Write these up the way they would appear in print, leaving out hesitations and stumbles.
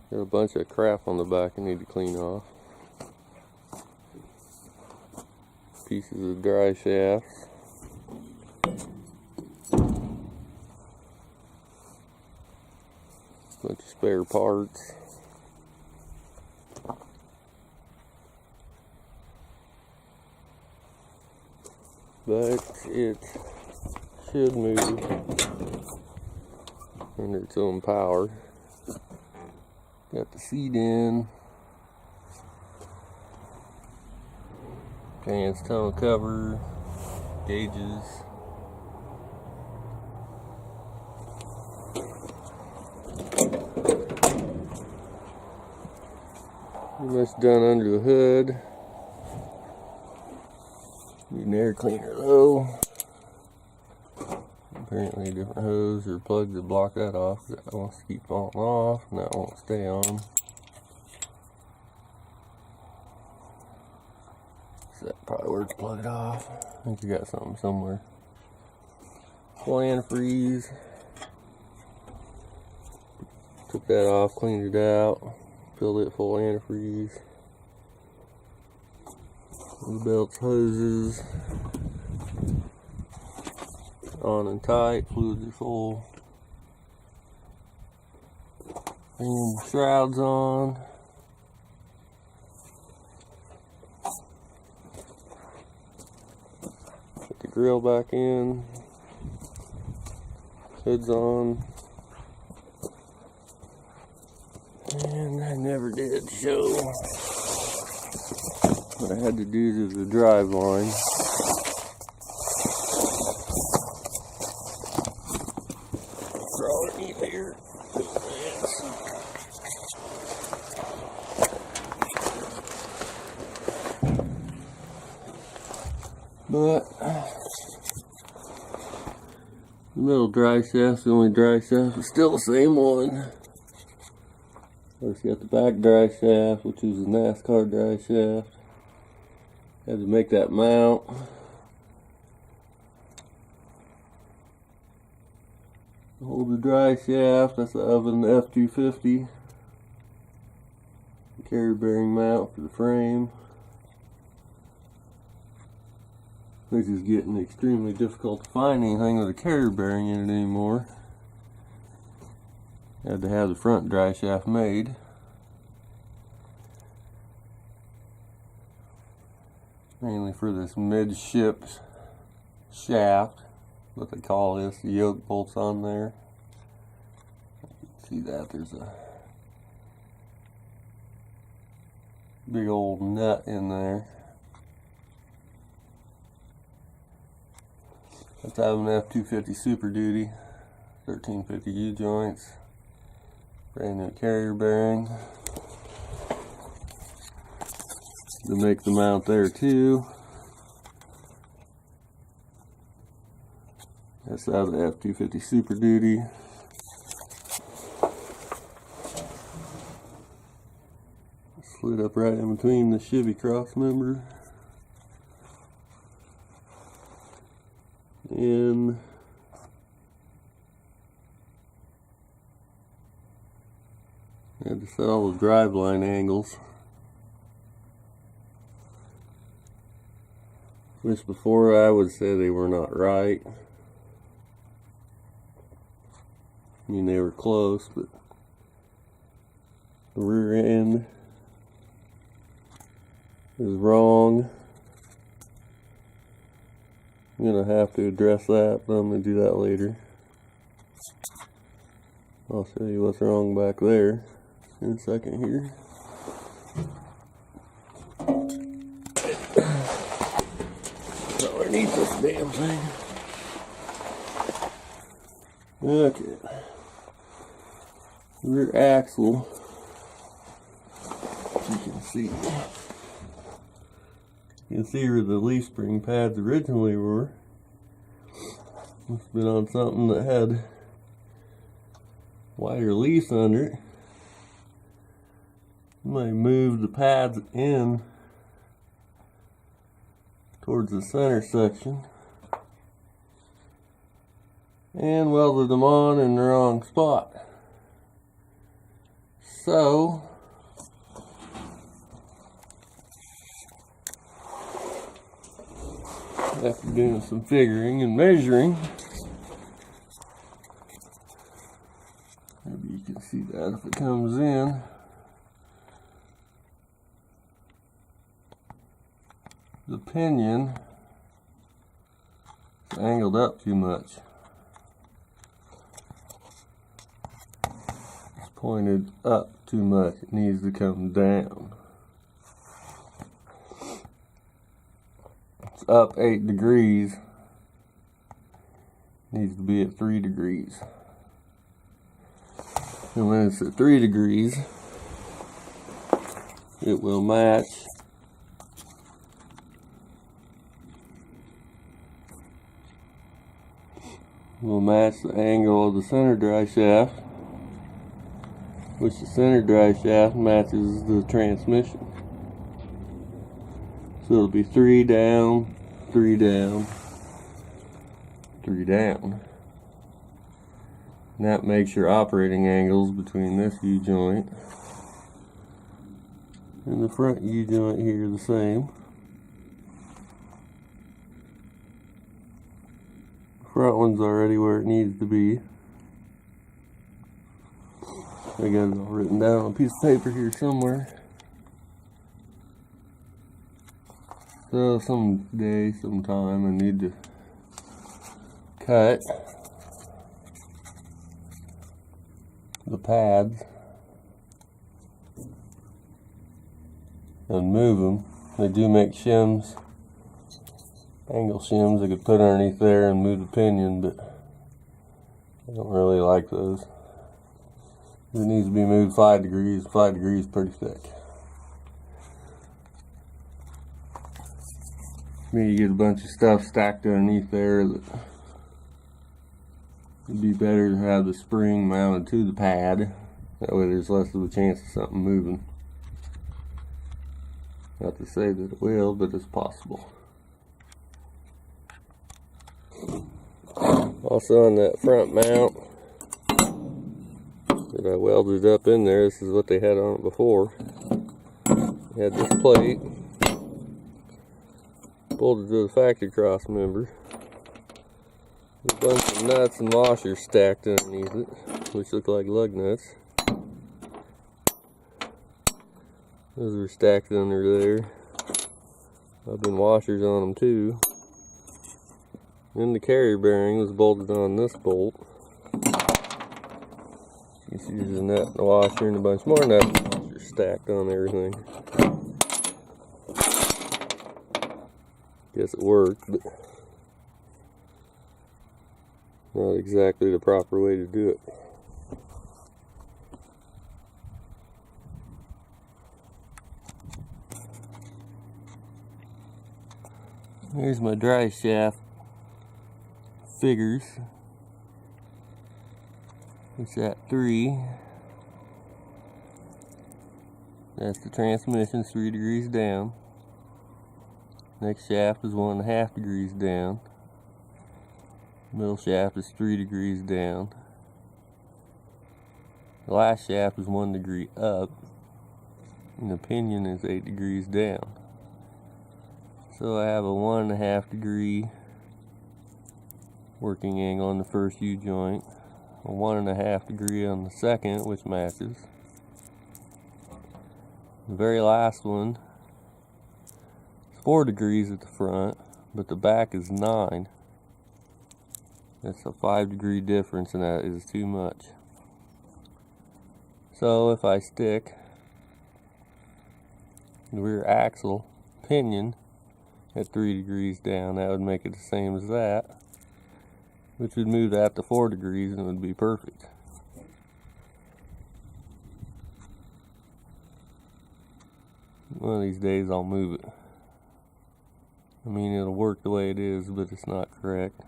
Got a bunch of crap on the back I need to clean off. Pieces of dry shafts. Bunch of spare parts. But it should move under its own power. Got the seat in. Pants tongue cover. Gauges. Pretty much done under the hood. Need an air cleaner though. Apparently a different hose or plug to block that off. That wants to keep falling off and that won't stay on. So that probably works to plug it off. I think you got something somewhere. Full antifreeze. Took that off, cleaned it out, filled it full antifreeze. The belts, hoses, on and tight, fluids are full. And shrouds on. Put the grill back in. Hood's on. And I never did show what I had to do to the drive line. Crawl underneath here. But the middle dry shaft, the only dry shaft, is still the same one. First you got the back dry shaft, which is a NASCAR dry shaft. Had to make that mount. Hold the dry shaft, that's the oven F250. The carry bearing mount for the frame. This is getting extremely difficult to find anything with a carrier bearing in it anymore. Had to have the front dry shaft made. Mainly for this midship shaft, what they call this, the yoke bolts on there. You can see that there's a big old nut in there. Let's have an F250 Super Duty, 1350 U-joints, brand new carrier bearing. To make the mount there too. That's out of the F250 Super Duty. Slid up right in between the Chevy cross member and I had to set all the drive line angles. Which before I would say they were not right. I mean they were close, but the rear end is wrong. I'm gonna have to address that, but I'm gonna do that later. I'll show you what's wrong back there in a second here. Underneath this damn thing. Okay. Rear axle. You can see. You can see where the leaf spring pads originally were. Must have been on something that had wider leaves under it. Might move the pads in towards the center section and welded them on in the wrong spot. So after doing some figuring and measuring, maybe you can see that if it comes in. The pinion is angled up too much. It's pointed up too much. It needs to come down. It's up 8 degrees. Needs to be at 3 degrees. And when it's at 3 degrees, it will match the angle of the center drive shaft, which the center drive shaft matches the transmission. So it'll be 3 down, 3 down, 3 down. And that makes your operating angles between this U-joint and the front U-joint here the same. Front one's already where it needs to be. I got it all written down on a piece of paper here somewhere. So someday, sometime, I need to cut the pads and move them. They do make shims. Angle shims I could put underneath there and move the pinion, but I don't really like those. It needs to be moved 5 degrees. 5 degrees is pretty thick. Maybe you get a bunch of stuff stacked underneath there that it'd be better to have the spring mounted to the pad. That way there's less of a chance of something moving. Not to say that it will, but it's possible. Also on that front mount that I welded up in there, this is what they had on it before. They had this plate bolted to the factory cross member. A bunch of nuts and washers stacked underneath it, which look like lug nuts. Those are stacked under there. I've been washers on them too. Then the carrier bearing was bolted on this bolt. You see there's a nut and a washer and a bunch more nuts and washers stacked on everything. Guess it worked, but not exactly the proper way to do it. Here's my drive shaft figures. It's at 3. That's the transmission, 3 degrees down. Next shaft is 1.5 degrees down. Middle shaft is 3 degrees down. The last shaft is 1 degree up. And the pinion is 8 degrees down. So I have a 1.5 degree working angle on the first U-joint, a 1.5 degree on the second, which matches. The very last one is 4 degrees at the front, but the back is 9. That's a 5 degree difference, and that is too much. So if I stick the rear axle pinion at 3 degrees down, that would make it the same as that, which would move that to 4 degrees and it would be perfect. One of these days I'll move it. I mean, it'll work the way it is, but it's not correct.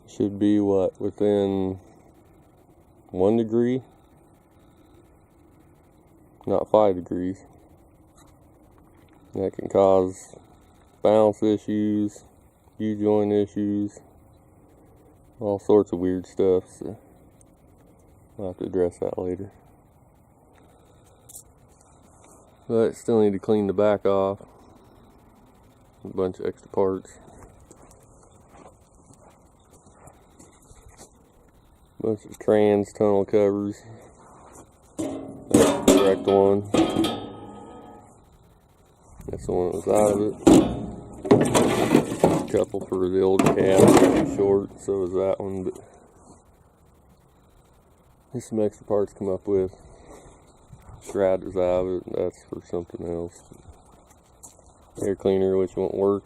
It should be what, within 1 degree? Not 5 degrees. That can cause balance issues, U-joint issues, all sorts of weird stuff, so I'll have to address that later. But still need to clean the back off. A bunch of extra parts. Bunch of trans tunnel covers. That's the correct one. That's the one that was out of it. A couple for the old cab, too short, so is that one, but there's some extra parts to come up with. Shroud is out of it, that's for something else. Air cleaner, which won't work.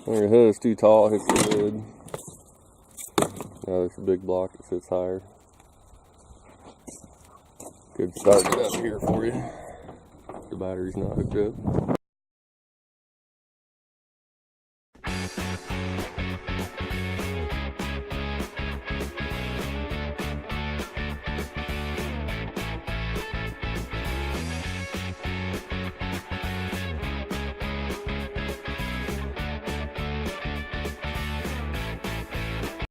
When your hood is too tall, it hits the hood. Now there's a big block that sits higher. Could start it up here for you. The battery's not hooked up.